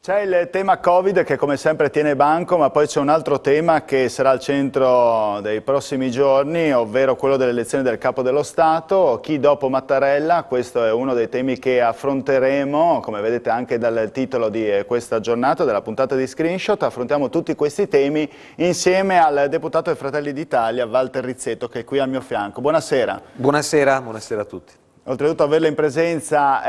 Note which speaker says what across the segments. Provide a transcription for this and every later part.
Speaker 1: C'è il tema Covid che come sempre tiene banco, ma poi c'è un altro tema che sarà al centro dei prossimi giorni, ovvero quello delle elezioni del Capo dello Stato. Chi dopo Mattarella? Questo è uno dei temi che affronteremo, come vedete anche dal titolo di questa giornata, della puntata di Screenshot. Affrontiamo tutti questi temi insieme al deputato dei Fratelli d'Italia, Walter Rizzetto, che è qui al mio fianco. Buonasera.
Speaker 2: Buonasera, buonasera a tutti.
Speaker 1: Oltretutto averla in presenza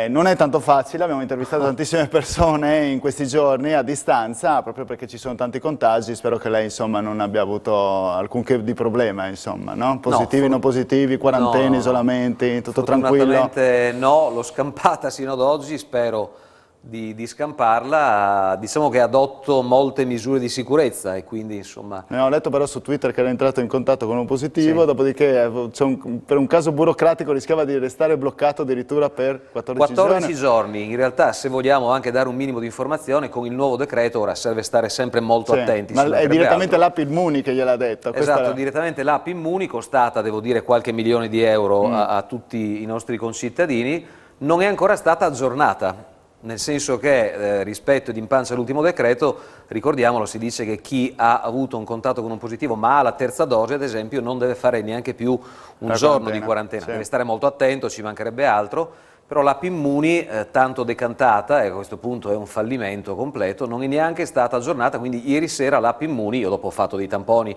Speaker 1: non è tanto facile, abbiamo intervistato tantissime persone in questi giorni a distanza, proprio perché ci sono tanti contagi. Spero che lei insomma non abbia avuto alcun che di problema, insomma, no? Positivi, non positivi, quarantene, isolamenti, tutto tranquillo?
Speaker 2: Fortunatamente no, l'ho scampata sino ad oggi, spero di scamparla. Diciamo che adotto molte misure di sicurezza e quindi insomma...
Speaker 1: Ho letto però su Twitter che era entrato in contatto con un positivo, sì. Dopodiché per un caso burocratico rischiava di restare bloccato addirittura per 14
Speaker 2: giorni. In realtà, se vogliamo anche dare un minimo di informazione, con il nuovo decreto ora serve stare sempre molto attenti.
Speaker 1: Ma è direttamente l'app Immuni che gliel'ha detto.
Speaker 2: Esatto, direttamente l'app Immuni, costata, devo dire, qualche milione di euro a tutti i nostri concittadini, non è ancora stata aggiornata. Nel senso che rispetto ed in pancia all'ultimo decreto, ricordiamolo, si dice che chi ha avuto un contatto con un positivo ma ha la terza dose, ad esempio, non deve fare neanche più un giorno di quarantena, deve stare molto attento, ci mancherebbe altro, però l'app Immuni, tanto decantata, e a questo punto è un fallimento completo, non è neanche stata aggiornata, quindi ieri sera l'app Immuni, io dopo ho fatto dei tamponi,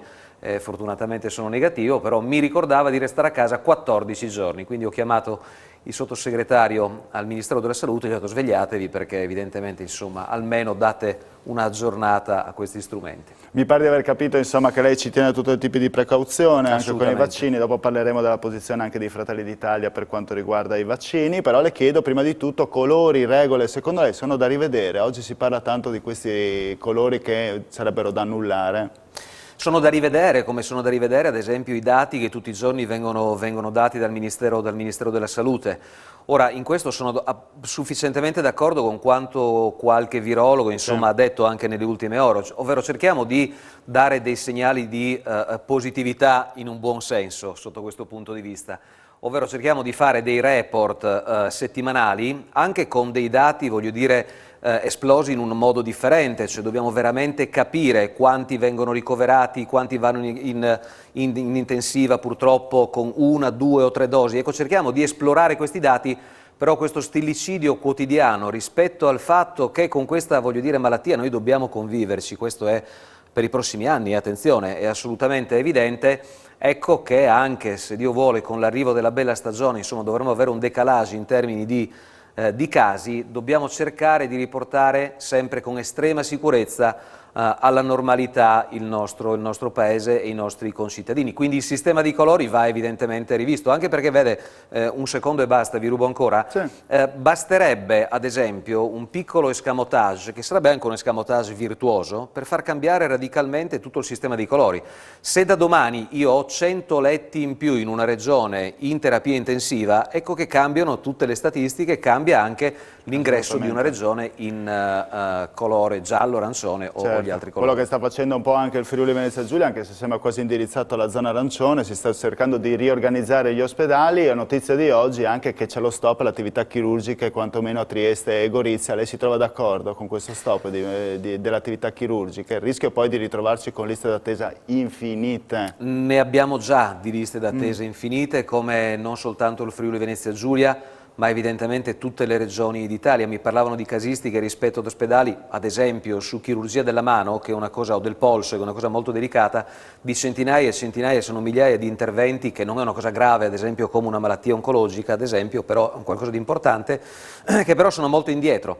Speaker 2: fortunatamente sono negativo, però mi ricordava di restare a casa 14 giorni, quindi ho chiamato il sottosegretario al Ministero della Salute e gli ho detto svegliatevi perché evidentemente insomma almeno date una giornata a questi strumenti.
Speaker 1: Mi pare di aver capito insomma che lei ci tiene a tutti i tipi di precauzione anche con i vaccini, dopo parleremo della posizione anche dei Fratelli d'Italia per quanto riguarda i vaccini, però le chiedo prima di tutto colori, regole, secondo lei sono da rivedere? Oggi si parla tanto di questi colori che sarebbero da annullare.
Speaker 2: Sono da rivedere, come sono da rivedere ad esempio i dati che tutti i giorni vengono dati dal Ministero della Salute. Ora, in questo sono sufficientemente d'accordo con quanto qualche virologo insomma, ha detto anche nelle ultime ore, ovvero cerchiamo di dare dei segnali di positività in un buon senso sotto questo punto di vista. Ovvero cerchiamo di fare dei report settimanali anche con dei dati, voglio dire, esplosi in un modo differente, cioè dobbiamo veramente capire quanti vengono ricoverati, quanti vanno in intensiva purtroppo con 1, 2 o 3 dosi. Ecco, cerchiamo di esplorare questi dati, però questo stillicidio quotidiano rispetto al fatto che con questa, voglio dire, malattia noi dobbiamo conviverci, questo è per i prossimi anni, attenzione, è assolutamente evidente. Ecco che anche se Dio vuole con l'arrivo della bella stagione insomma dovremo avere un decalage in termini di casi, dobbiamo cercare di riportare sempre con estrema sicurezza alla normalità il nostro paese e i nostri concittadini. Quindi il sistema di colori va evidentemente rivisto, anche perché vede, un secondo e basta, vi rubo ancora, basterebbe ad esempio un piccolo escamotage, che sarebbe anche un escamotage virtuoso, per far cambiare radicalmente tutto il sistema di colori. Se da domani io ho 100 letti in più in una regione in terapia intensiva, ecco che cambiano tutte le statistiche, cambia anche l'ingresso di una regione in colore giallo, arancione o gli altri colori.
Speaker 1: Quello che sta facendo un po' anche il Friuli Venezia Giulia, anche se sembra quasi indirizzato alla zona arancione, si sta cercando di riorganizzare gli ospedali. È notizia di oggi anche che c'è lo stop alle attività chirurgiche, quantomeno a Trieste e Gorizia. Lei si trova d'accordo con questo stop delle attività chirurgiche? Il rischio poi di ritrovarci con liste d'attesa infinite?
Speaker 2: Ne abbiamo già di liste d'attesa infinite, come non soltanto il Friuli Venezia Giulia, ma evidentemente tutte le regioni d'Italia. Mi parlavano di casistiche rispetto ad ospedali, ad esempio su chirurgia della mano, che è una cosa, o del polso, che è una cosa molto delicata, di centinaia e centinaia, sono migliaia di interventi, che non è una cosa grave, ad esempio come una malattia oncologica, ad esempio, però è qualcosa di importante, che però sono molto indietro.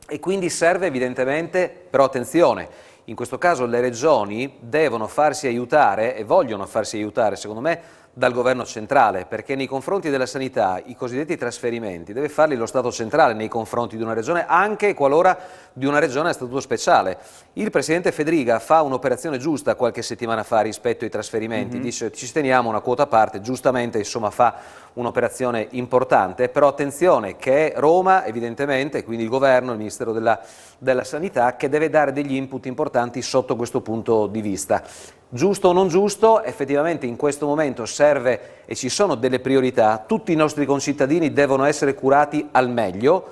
Speaker 2: E quindi serve evidentemente, però attenzione, in questo caso le regioni devono farsi aiutare e vogliono farsi aiutare, secondo me, dal governo centrale, perché nei confronti della sanità i cosiddetti trasferimenti deve farli lo Stato centrale nei confronti di una regione, anche qualora di una regione a statuto speciale. Il Presidente Fedriga fa un'operazione giusta qualche settimana fa rispetto ai trasferimenti, dice ci teniamo una quota a parte, giustamente insomma fa un'operazione importante, però attenzione che è Roma evidentemente, quindi il governo, il Ministero della Sanità, che deve dare degli input importanti sotto questo punto di vista. Giusto o non giusto, effettivamente in questo momento serve e ci sono delle priorità, tutti i nostri concittadini devono essere curati al meglio,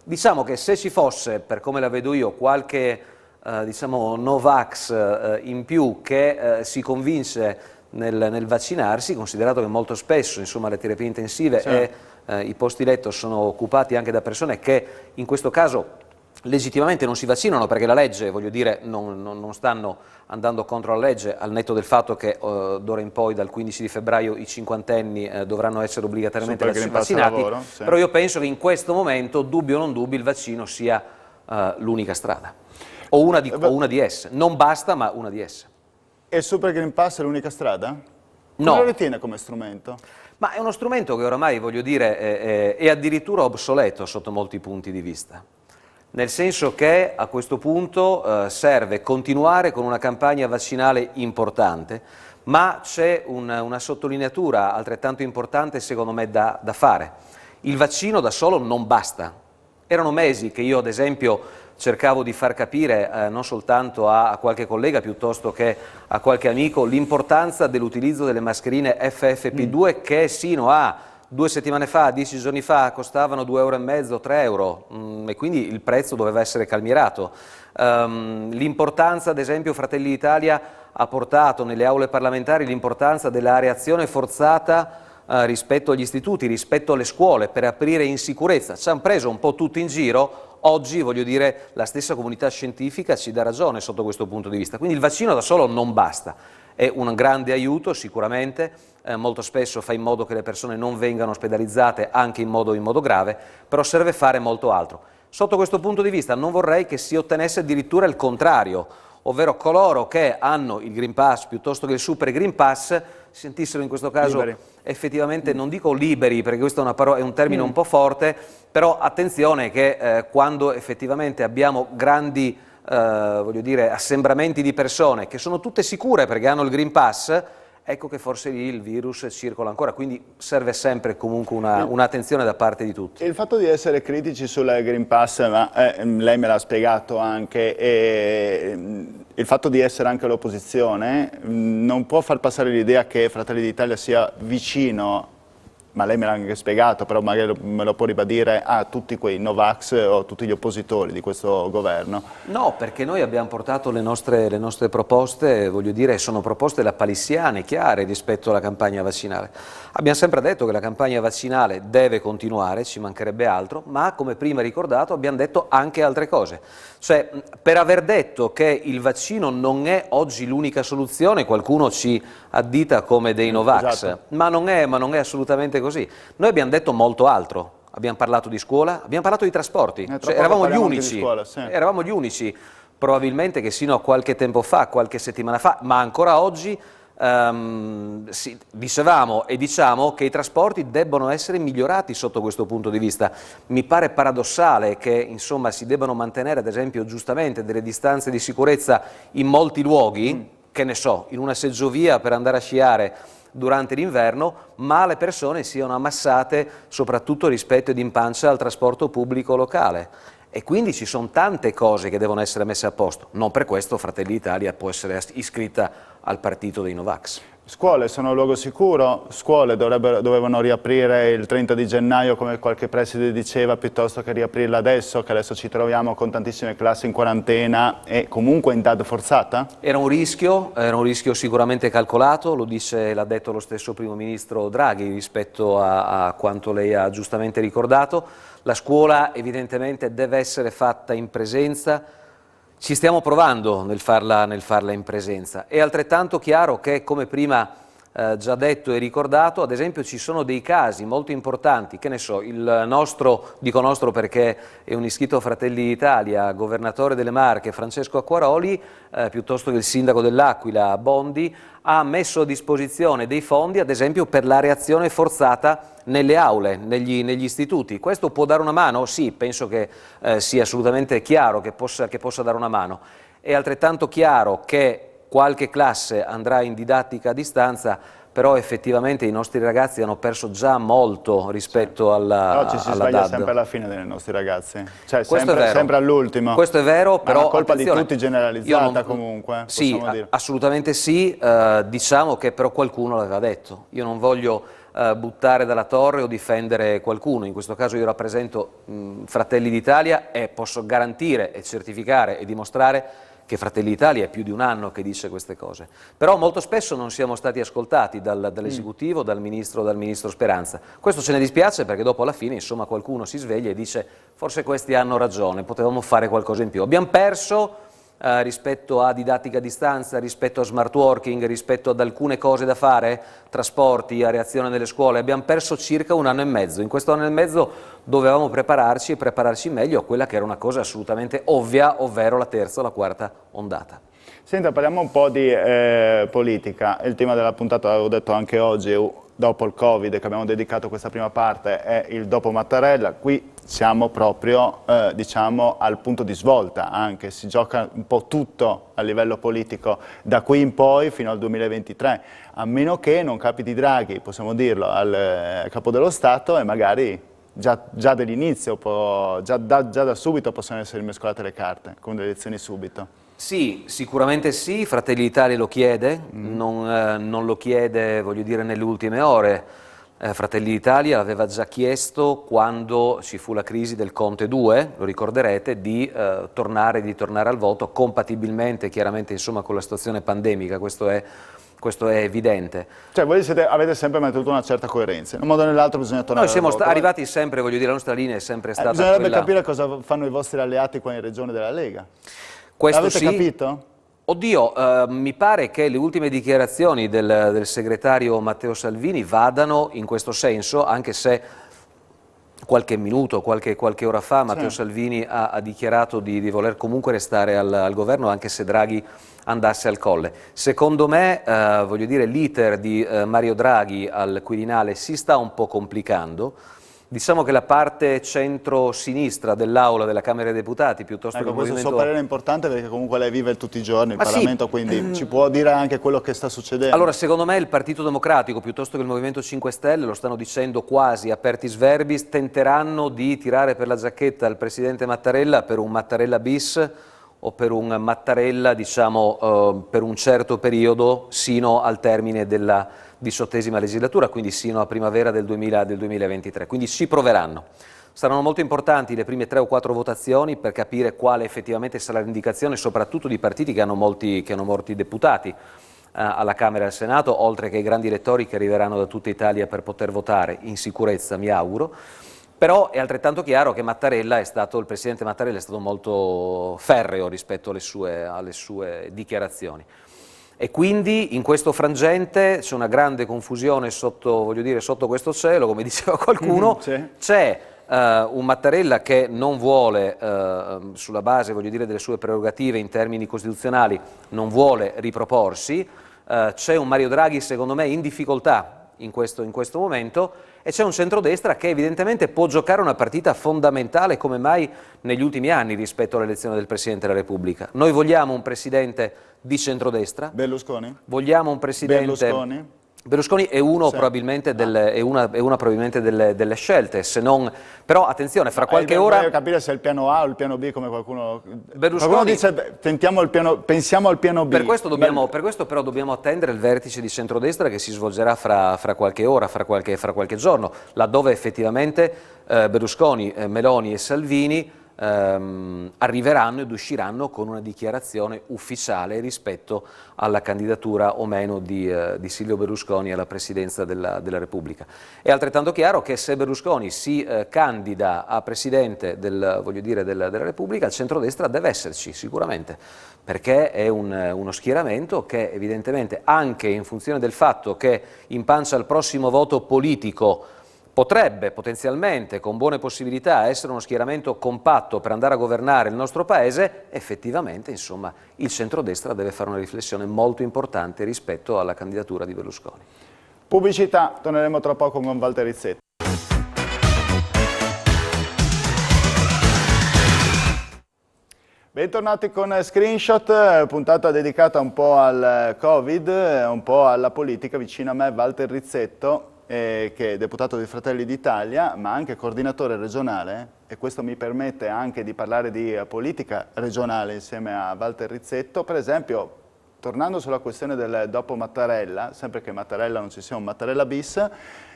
Speaker 2: Diciamo che se ci fosse, per come la vedo io, qualche diciamo Novax in più che si convince nel vaccinarsi, considerato che molto spesso insomma, le terapie intensive e i posti letto sono occupati anche da persone che in questo caso legittimamente non si vaccinano perché la legge, voglio dire, non stanno andando contro la legge, al netto del fatto che d'ora in poi dal 15 di febbraio i cinquantenni dovranno essere obbligatoriamente vaccinati, lavoro, però io penso che in questo momento, dubbio o non dubbio, il vaccino sia l'unica strada, o una di esse, non basta ma una di esse.
Speaker 1: E il Super Green Pass è l'unica strada?
Speaker 2: No.
Speaker 1: Come lo ritiene come strumento?
Speaker 2: Ma è uno strumento che oramai, voglio dire, è addirittura obsoleto sotto molti punti di vista. Nel senso che a questo punto serve continuare con una campagna vaccinale importante, ma c'è una sottolineatura altrettanto importante secondo me da fare. Il vaccino da solo non basta. Erano mesi che io ad esempio cercavo di far capire non soltanto a qualche collega piuttosto che a qualche amico l'importanza dell'utilizzo delle mascherine FFP2 che sino a 2 settimane fa, 10 giorni fa, costavano 2,5 euro, 3 euro e quindi il prezzo doveva essere calmierato. L'importanza, ad esempio, Fratelli d'Italia ha portato nelle aule parlamentari l'importanza della reazione forzata rispetto agli istituti, rispetto alle scuole, per aprire in sicurezza. Ci hanno preso un po' tutti in giro. Oggi, voglio dire, la stessa comunità scientifica ci dà ragione sotto questo punto di vista. Quindi il vaccino da solo non basta. È un grande aiuto sicuramente, molto spesso fa in modo che le persone non vengano ospedalizzate anche in modo grave, però serve fare molto altro. Sotto questo punto di vista non vorrei che si ottenesse addirittura il contrario, ovvero coloro che hanno il Green Pass piuttosto che il Super Green Pass si sentissero in questo caso liberi. Effettivamente, non dico liberi perché questo è un termine un po' forte, però attenzione che quando effettivamente abbiamo grandi voglio dire, assembramenti di persone che sono tutte sicure perché hanno il Green Pass, ecco che forse lì il virus circola ancora, quindi serve sempre comunque un'attenzione da parte di tutti.
Speaker 1: Il fatto di essere critici sul Green Pass, lei me l'ha spiegato anche, il fatto di essere anche l'opposizione non può far passare l'idea che Fratelli d'Italia sia vicino, ma lei me l'ha anche spiegato, però magari me lo può ribadire, a tutti quei Novax o tutti gli oppositori di questo governo?
Speaker 2: No, perché noi abbiamo portato le nostre proposte, voglio dire, sono proposte lapalissiane, chiare rispetto alla campagna vaccinale. Abbiamo sempre detto che la campagna vaccinale deve continuare, ci mancherebbe altro, ma come prima ricordato abbiamo detto anche altre cose. Cioè, per aver detto che il vaccino non è oggi l'unica soluzione, qualcuno ci addita come dei Novax, esatto. ma non è assolutamente così. Noi abbiamo detto molto altro. Abbiamo parlato di scuola, abbiamo parlato di trasporti, cioè, eravamo gli unici, eravamo gli unici probabilmente che sino a qualche tempo fa, qualche settimana fa, ma ancora oggi dicevamo e diciamo che i trasporti debbono essere migliorati sotto questo punto di vista. Mi pare paradossale che insomma si debbano mantenere ad esempio giustamente delle distanze di sicurezza in molti luoghi, che ne so, in una seggiovia per andare a sciare durante l'inverno, ma le persone siano ammassate soprattutto rispetto ed in pancia al trasporto pubblico locale. E quindi ci sono tante cose che devono essere messe a posto. Non per questo Fratelli d'Italia può essere iscritta al partito dei Novax.
Speaker 1: Scuole sono un luogo sicuro, scuole dovevano riaprire il 30 di gennaio come qualche preside diceva, piuttosto che riaprirla adesso, che adesso ci troviamo con tantissime classi in quarantena e comunque in DAD forzata?
Speaker 2: Era un rischio sicuramente calcolato, l'ha detto lo stesso primo ministro Draghi rispetto a quanto lei ha giustamente ricordato. La scuola evidentemente deve essere fatta in presenza. Ci stiamo provando nel farla in presenza. È altrettanto chiaro che, come prima già detto e ricordato, ad esempio ci sono dei casi molto importanti, che ne so, il nostro, dico nostro perché è un iscritto a Fratelli d'Italia, governatore delle Marche, Francesco Acquaroli, piuttosto che il sindaco dell'Aquila, Bondi, ha messo a disposizione dei fondi, ad esempio, per la reazione forzata nelle aule, negli istituti. Questo può dare una mano? Sì, penso che sia assolutamente chiaro che possa dare una mano. È altrettanto chiaro che qualche classe andrà in didattica a distanza, però effettivamente i nostri ragazzi hanno perso già molto rispetto alla
Speaker 1: DAD. Però ci si sbaglia sempre alla fine dei nostri ragazzi, cioè sempre all'ultimo.
Speaker 2: Questo è vero, però
Speaker 1: è una colpa di tutti generalizzata comunque,
Speaker 2: sì,
Speaker 1: dire.
Speaker 2: Assolutamente sì, diciamo che però qualcuno l'aveva detto. Io non voglio buttare dalla torre o difendere qualcuno. In questo caso io rappresento Fratelli d'Italia e posso garantire e certificare e dimostrare che Fratelli d'Italia è più di un anno che dice queste cose. Però molto spesso non siamo stati ascoltati dall'esecutivo, dal ministro Speranza. Questo ce ne dispiace perché dopo alla fine insomma qualcuno si sveglia e dice forse questi hanno ragione, potevamo fare qualcosa in più. Abbiamo perso rispetto a didattica a distanza, rispetto a smart working, rispetto ad alcune cose da fare, trasporti, areazione delle scuole, abbiamo perso circa un anno e mezzo. In questo anno e mezzo dovevamo prepararci e prepararci meglio a quella che era una cosa assolutamente ovvia, ovvero la terza o la quarta ondata.
Speaker 1: Senta, parliamo un po' di politica. Il tema della puntata, l'avevo detto anche oggi, dopo il Covid, che abbiamo dedicato questa prima parte, è il dopo Mattarella. Qui siamo proprio, diciamo, al punto di svolta, anche si gioca un po' tutto a livello politico da qui in poi fino al 2023, a meno che non capiti Draghi, possiamo dirlo, al capo dello Stato e magari già dall'inizio, già da subito possono essere mescolate le carte, con le elezioni subito.
Speaker 2: Sì, sicuramente sì, Fratelli d'Italia lo chiede, non lo chiede, voglio dire, nelle ultime ore. Fratelli d'Italia l'aveva già chiesto quando ci fu la crisi del Conte 2, lo ricorderete, di tornare al voto compatibilmente, chiaramente, insomma, con la situazione pandemica, questo è evidente.
Speaker 1: Cioè voi avete sempre mantenuto una certa coerenza, in un modo o nell'altro bisogna tornare
Speaker 2: Noi siamo
Speaker 1: al voto.
Speaker 2: arrivati sempre, voglio dire, la nostra linea è sempre stata
Speaker 1: bisognerebbe
Speaker 2: quella...
Speaker 1: capire cosa fanno i vostri alleati qua in regione della Lega.
Speaker 2: Questo
Speaker 1: L'avete
Speaker 2: sì.
Speaker 1: capito?
Speaker 2: Oddio, mi pare che le ultime dichiarazioni del segretario Matteo Salvini vadano in questo senso, anche se qualche minuto, qualche ora fa Matteo Salvini ha dichiarato di voler comunque restare al governo anche se Draghi andasse al Colle. Secondo me, voglio dire, l'iter di Mario Draghi al Quirinale si sta un po' complicando. Diciamo che la parte centro-sinistra dell'Aula della Camera dei Deputati, piuttosto che il
Speaker 1: questo
Speaker 2: movimento...
Speaker 1: suo parere è importante perché comunque lei vive tutti i giorni il
Speaker 2: Ma sì.
Speaker 1: Parlamento, quindi ci può dire anche quello che sta succedendo.
Speaker 2: Allora, secondo me il Partito Democratico, piuttosto che il Movimento 5 Stelle, lo stanno dicendo quasi apertis verbis, tenteranno di tirare per la giacchetta il Presidente Mattarella per un Mattarella bis o per un Mattarella, diciamo, per un certo periodo, sino al termine della 18ª legislatura, quindi sino a primavera del 2023. Quindi ci proveranno. Saranno molto importanti le prime 3 o 4 votazioni per capire quale effettivamente sarà l'indicazione, soprattutto di partiti che hanno molti deputati alla Camera e al Senato, oltre che ai grandi elettori che arriveranno da tutta Italia per poter votare in sicurezza, mi auguro. Però è altrettanto chiaro che il Presidente Mattarella è stato molto ferreo rispetto alle sue dichiarazioni. E quindi in questo frangente c'è una grande confusione sotto questo cielo, come diceva qualcuno. C'è un Mattarella che non vuole, sulla base, voglio dire, delle sue prerogative in termini costituzionali, non vuole riproporsi. C'è un Mario Draghi, secondo me, in difficoltà in questo momento, e c'è un centrodestra che evidentemente può giocare una partita fondamentale come mai negli ultimi anni rispetto all'elezione del Presidente della Repubblica. Noi vogliamo un Presidente di centrodestra.
Speaker 1: Berlusconi?
Speaker 2: Vogliamo un Presidente... Berlusconi è una probabilmente delle scelte, se non... Però attenzione, fra qualche ora...
Speaker 1: Voglio capire se è il piano A o il piano B, come qualcuno dice, pensiamo al piano B.
Speaker 2: Per questo però dobbiamo attendere il vertice di centrodestra che si svolgerà fra qualche ora, fra qualche giorno, laddove effettivamente Berlusconi, Meloni e Salvini arriveranno ed usciranno con una dichiarazione ufficiale rispetto alla candidatura o meno di Silvio Berlusconi alla presidenza della Repubblica. È altrettanto chiaro che se Berlusconi si candida a presidente della Repubblica, il centrodestra deve esserci sicuramente, perché è uno schieramento che evidentemente, anche in funzione del fatto che in pancia al prossimo voto politico potrebbe potenzialmente, con buone possibilità, essere uno schieramento compatto per andare a governare il nostro Paese, effettivamente, insomma, il centrodestra deve fare una riflessione molto importante rispetto alla candidatura di Berlusconi.
Speaker 1: Pubblicità, torneremo tra poco con Walter Rizzetto. Bentornati con Screenshot, puntata dedicata un po' al Covid, un po' alla politica. Vicino a me Walter Rizzetto, che è deputato di Fratelli d'Italia, ma anche coordinatore regionale, e questo mi permette anche di parlare di politica regionale insieme a Walter Rizzetto. Per esempio, tornando sulla questione del dopo Mattarella, sempre che Mattarella non ci sia un Mattarella bis,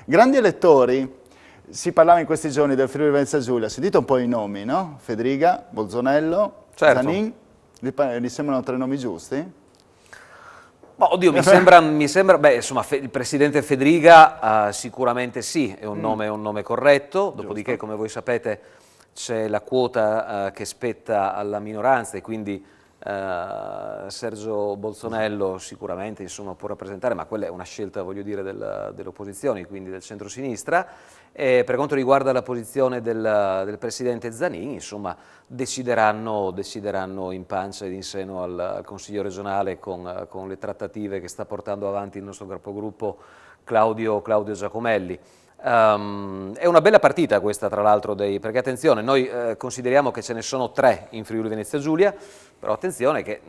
Speaker 1: grandi elettori, si parlava in questi giorni del Friuli Venezia Giulia, sentite un po' i nomi, no? Fedriga, Bolzonello,
Speaker 2: Certo.
Speaker 1: Zanin, gli sembrano 3 nomi giusti?
Speaker 2: Oddio, mi sembra, beh, insomma, il presidente Fedriga sicuramente sì, è un nome corretto, dopodiché, come voi sapete, c'è la quota che spetta alla minoranza e quindi Sergio Bolzonello sicuramente, insomma, può rappresentare, ma quella è una scelta, voglio dire, delle opposizioni, quindi del centro-sinistra. E per quanto riguarda la posizione del presidente Zanin, insomma, decideranno in pancia ed in seno al Consiglio regionale con le trattative che sta portando avanti il nostro capogruppo Claudio Giacomelli. È una bella partita questa, tra l'altro, perché attenzione, noi consideriamo che ce ne sono 3 in Friuli Venezia Giulia, però attenzione che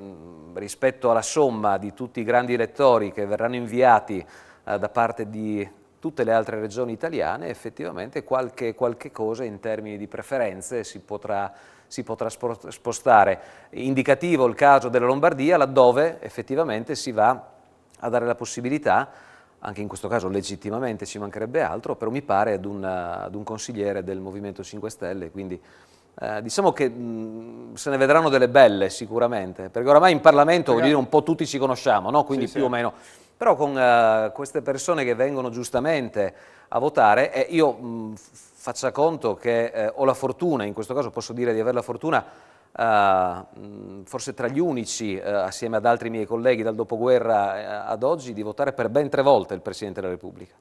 Speaker 2: rispetto alla somma di tutti i grandi elettori che verranno inviati da parte di tutte le altre regioni italiane, effettivamente qualche cosa in termini di preferenze si potrà spostare. Indicativo il caso della Lombardia, laddove effettivamente si va a dare la possibilità, anche in questo caso legittimamente, ci mancherebbe altro, però mi pare ad un consigliere del Movimento 5 Stelle, quindi diciamo che se ne vedranno delle belle sicuramente, perché oramai in Parlamento, voglio dire, un po' tutti ci conosciamo, no? Quindi
Speaker 1: Sì,
Speaker 2: più
Speaker 1: sì.
Speaker 2: o meno, però con queste persone che vengono giustamente a votare, io faccia conto che ho la fortuna, in questo caso posso dire di avere la fortuna, forse tra gli unici, assieme ad altri miei colleghi dal dopoguerra ad oggi, di votare per ben 3 volte il Presidente della Repubblica.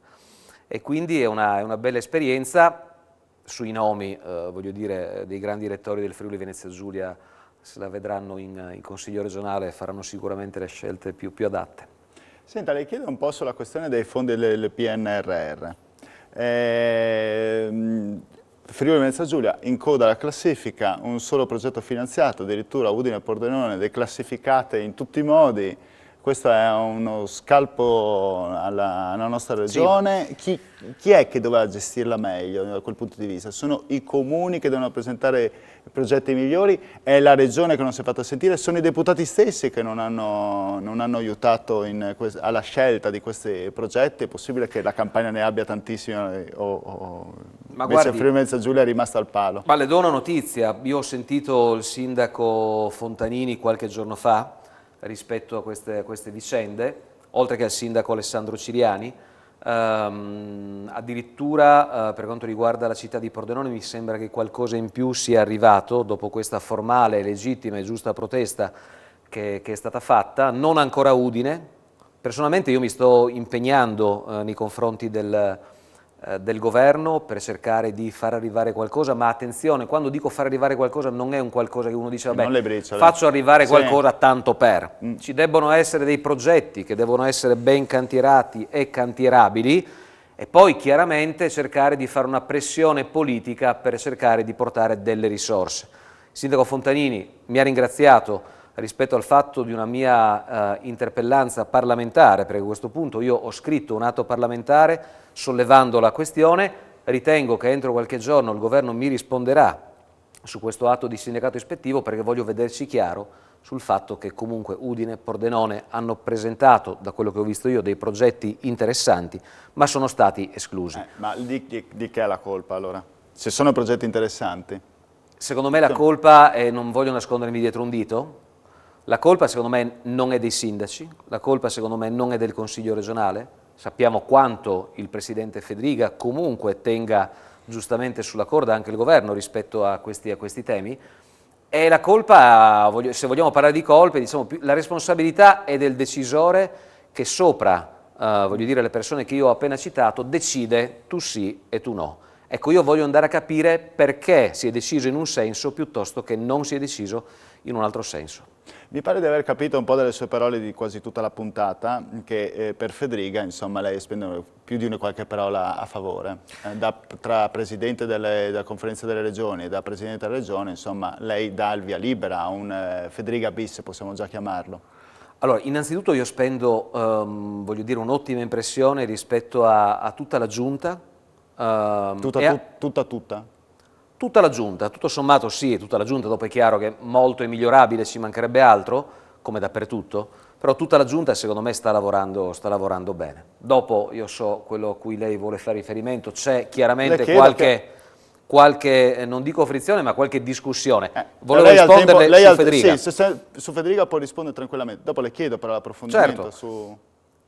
Speaker 2: E quindi è una bella esperienza. Sui nomi, voglio dire, dei grandi elettori del Friuli Venezia Giulia, se la vedranno in Consiglio regionale, faranno sicuramente le scelte più adatte.
Speaker 1: Senta, le chiedo un po' sulla questione dei fondi del PNRR. Friuli Venezia Giulia in coda alla classifica, un solo progetto finanziato, addirittura Udine e Pordenone declassificate in tutti i modi. Questo è uno scalpo alla nostra regione. Sì. Chi è che doveva gestirla meglio da quel punto di vista? Sono i comuni che devono presentare i progetti migliori? È la regione che non si è fatta sentire? Sono i deputati stessi che non hanno aiutato alla scelta di questi progetti? È possibile che la campagna ne abbia tantissimi
Speaker 2: Ma
Speaker 1: invece
Speaker 2: guardi,
Speaker 1: Friuli Venezia Giulia è rimasta al palo?
Speaker 2: ma le do una notizia. Io ho sentito il sindaco Fontanini qualche giorno fa rispetto a queste vicende, oltre che al sindaco Alessandro Ciriani. Addirittura per quanto riguarda la città di Pordenone mi sembra che qualcosa in più sia arrivato dopo questa formale, legittima e giusta protesta che è stata fatta, non ancora Udine. Personalmente io mi sto impegnando nei confronti del governo per cercare di far arrivare qualcosa, ma attenzione, quando dico far arrivare qualcosa non è un qualcosa che uno dice vabbè, faccio arrivare qualcosa tanto per. Ci debbono essere dei progetti che devono essere ben cantierati e cantierabili e poi chiaramente cercare di fare una pressione politica per cercare di portare delle risorse. Il sindaco Fontanini mi ha ringraziato rispetto al fatto di una mia interpellanza parlamentare, perché a questo punto io ho scritto un atto parlamentare sollevando la questione, ritengo che entro qualche giorno il governo mi risponderà su questo atto di sindacato ispettivo perché voglio vederci chiaro sul fatto che comunque Udine e Pordenone hanno presentato, da quello che ho visto io, dei progetti interessanti, ma sono stati esclusi.
Speaker 1: Ma di che è la colpa allora? Se sono progetti interessanti?
Speaker 2: Secondo me la colpa, e non voglio nascondermi dietro un dito, la colpa secondo me non è dei sindaci, la colpa secondo me non è del Consiglio regionale, sappiamo quanto il Presidente Fedriga comunque tenga giustamente sulla corda anche il governo rispetto a questi temi, e la colpa, se vogliamo parlare di colpe, diciamo, la responsabilità è del decisore che sopra, voglio dire, le persone che io ho appena citato, decide tu sì e tu no. Ecco, io voglio andare a capire perché si è deciso in un senso piuttosto che non si è deciso in un altro senso.
Speaker 1: Mi pare di aver capito un po' dalle sue parole di quasi tutta la puntata che per Fedriga, insomma, lei spende più di una qualche parola a favore. Tra Presidente della Conferenza delle Regioni e da Presidente della Regione, insomma, lei dà il via libera a un Fedriga bis, possiamo già chiamarlo.
Speaker 2: Allora, innanzitutto io spendo, voglio dire, un'ottima impressione rispetto a tutta la Giunta. Tutta la Giunta, tutto sommato sì, tutta la Giunta, dopo è chiaro che molto è migliorabile, ci mancherebbe altro, come dappertutto, però tutta la Giunta secondo me sta lavorando bene. Dopo io so quello a cui lei vuole fare riferimento, c'è chiaramente qualche, non dico frizione, ma qualche discussione. Volevo risponderle su Federica.
Speaker 1: Sì, su Federica può rispondere tranquillamente, dopo le chiedo però l'approfondimento
Speaker 2: Certo.
Speaker 1: su...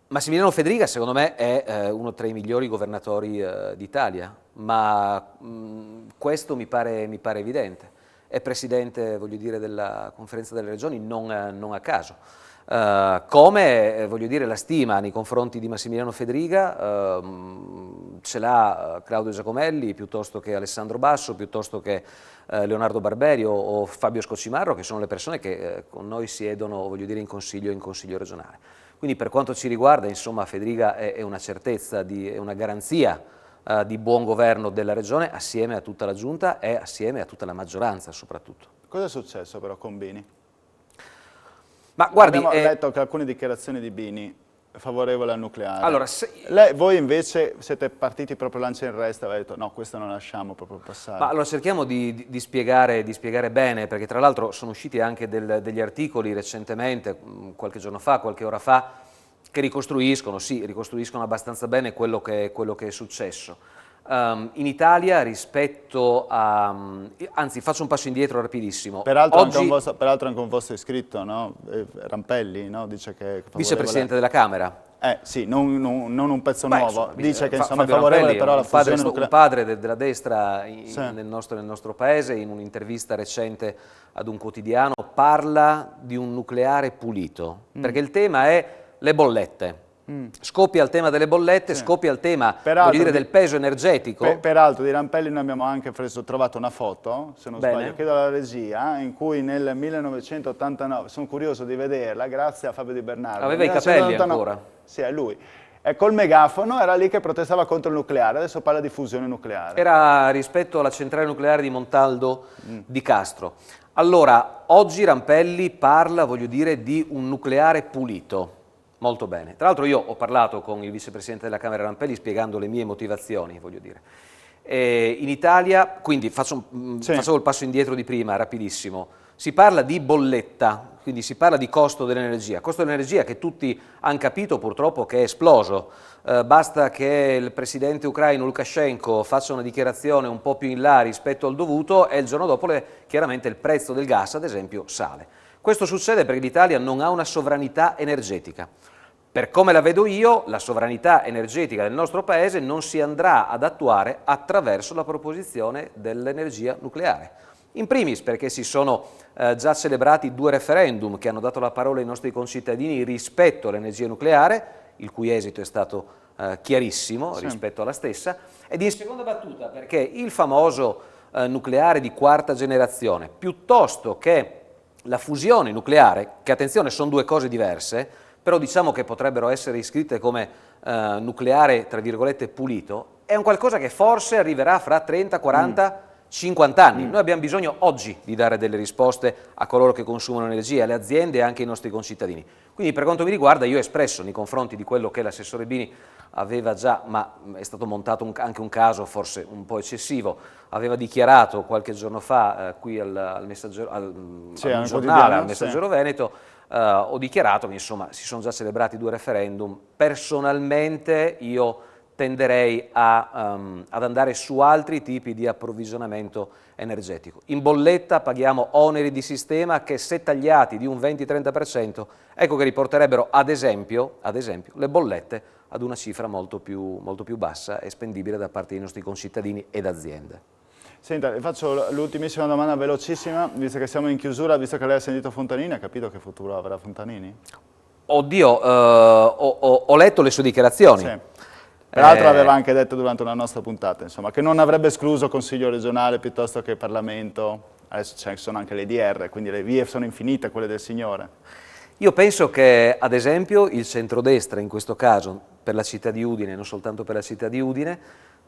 Speaker 2: Massimiliano Federica secondo me è uno tra i migliori governatori d'Italia, ma questo mi pare evidente. È presidente, voglio dire, della Conferenza delle Regioni non a caso. Come, voglio dire, la stima nei confronti di Massimiliano Federica ce l'ha Claudio Giacomelli piuttosto che Alessandro Basso, piuttosto che Leonardo Barberi o Fabio Scocimarro, che sono le persone che con noi siedono, voglio dire, in consiglio regionale. Quindi per quanto ci riguarda, insomma, Federica è una certezza, è una garanzia di buon governo della Regione assieme a tutta la Giunta e assieme a tutta la maggioranza soprattutto.
Speaker 1: Cosa è successo però con Bini?
Speaker 2: Ma guardi,
Speaker 1: abbiamo letto che alcune dichiarazioni di Bini favorevole al nucleare.
Speaker 2: Allora,
Speaker 1: voi invece siete partiti proprio lancia in resta e avete detto no, questo non lasciamo proprio passare.
Speaker 2: Ma allora cerchiamo di spiegare bene, perché tra l'altro sono usciti anche degli articoli recentemente, qualche giorno fa, qualche ora fa, che ricostruiscono abbastanza bene quello che è successo. In Italia rispetto a... anzi, faccio un passo indietro rapidissimo.
Speaker 1: Peraltro anche un vostro iscritto, no? Rampelli, no? Dice che
Speaker 2: vicepresidente della Camera.
Speaker 1: Sì, non un pezzo nuovo.
Speaker 2: Insomma,
Speaker 1: dice che insomma, è
Speaker 2: Fabio
Speaker 1: favorevole
Speaker 2: Rampelli
Speaker 1: però alla fusione nucleare.
Speaker 2: un padre della destra
Speaker 1: Sì.
Speaker 2: nel nostro paese, in un'intervista recente ad un quotidiano, parla di un nucleare pulito, perché il tema è le bollette. Scoppia il tema delle bollette, sì. Scoppia il tema voglio dire, del peso energetico.
Speaker 1: Peraltro di Rampelli noi abbiamo anche trovato una foto, se non sbaglio, chiedo alla regia, in cui nel 1989, sono curioso di vederla, grazie a Fabio Di Bernardo.
Speaker 2: Aveva i capelli ancora.
Speaker 1: Sì, è lui. E col megafono era lì che protestava contro il nucleare, adesso parla di fusione nucleare.
Speaker 2: Era rispetto alla centrale nucleare di Montaldo di Castro. Allora, oggi Rampelli parla, voglio dire, di un nucleare pulito. Molto bene. Tra l'altro io ho parlato con il vicepresidente della Camera Rampelli spiegando le mie motivazioni, voglio dire. In Italia, quindi facevo il passo indietro di prima, rapidissimo, si parla di bolletta, quindi si parla di costo dell'energia che tutti hanno capito purtroppo che è esploso. Basta che il presidente ucraino Lukashenko faccia una dichiarazione un po' più in là rispetto al dovuto e il giorno dopo chiaramente il prezzo del gas, ad esempio, sale. Questo succede perché l'Italia non ha una sovranità energetica. Per come la vedo io, la sovranità energetica del nostro Paese non si andrà ad attuare attraverso la proposizione dell'energia nucleare. In primis perché si sono già celebrati 2 referendum che hanno dato la parola ai nostri concittadini rispetto all'energia nucleare, il cui esito è stato chiarissimo rispetto alla stessa, ed in seconda battuta perché il famoso nucleare di 4ª generazione, piuttosto che la fusione nucleare, che attenzione sono 2 cose diverse, però diciamo che potrebbero essere iscritte come nucleare, tra virgolette, pulito, è un qualcosa che forse arriverà fra 30, 40, 50 anni. Noi abbiamo bisogno oggi di dare delle risposte a coloro che consumano energia, alle aziende e anche ai nostri concittadini. Quindi per quanto mi riguarda io ho espresso nei confronti di quello che l'assessore Bini aveva già, ma è stato montato anche un caso forse un po' eccessivo, aveva dichiarato qualche giorno fa qui al giornale, al Messaggero Veneto, ho dichiarato che insomma si sono già celebrati 2 referendum. Personalmente io tenderei ad andare su altri tipi di approvvigionamento energetico. In bolletta paghiamo oneri di sistema che, se tagliati di un 20-30%, ecco che riporterebbero ad esempio le bollette ad una cifra molto più bassa e spendibile da parte dei nostri concittadini ed aziende.
Speaker 1: Senta, le faccio l'ultimissima domanda velocissima, visto che siamo in chiusura, visto che lei ha sentito Fontanini, ha capito che futuro avrà Fontanini?
Speaker 2: Oddio, ho letto le sue dichiarazioni.
Speaker 1: Sì. Peraltro aveva anche detto durante una nostra puntata, insomma, che non avrebbe escluso Consiglio regionale piuttosto che Parlamento. Adesso ci sono anche le DR, quindi le vie sono infinite, quelle del signore.
Speaker 2: Io penso che, ad esempio, il centrodestra, in questo caso, per la città di Udine, non soltanto per la città di Udine,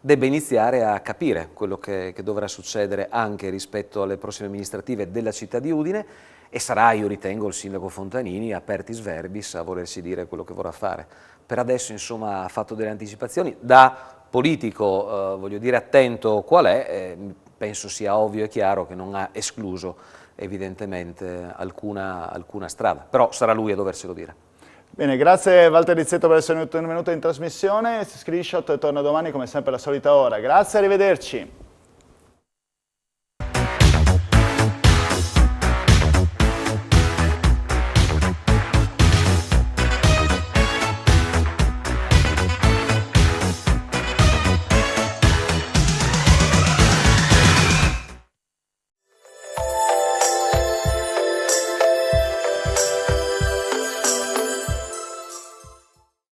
Speaker 2: debba iniziare a capire quello che dovrà succedere anche rispetto alle prossime amministrative della città di Udine e sarà, io ritengo, il sindaco Fontanini apertis verbis a volersi dire quello che vorrà fare. Per adesso, insomma, ha fatto delle anticipazioni. Da politico, voglio dire, attento qual è, penso sia ovvio e chiaro che non ha escluso evidentemente alcuna strada, però sarà lui a doverselo dire.
Speaker 1: Bene, grazie Walter Rizzetto per essere venuto in trasmissione. Screenshot torna domani come sempre alla solita ora. Grazie, arrivederci.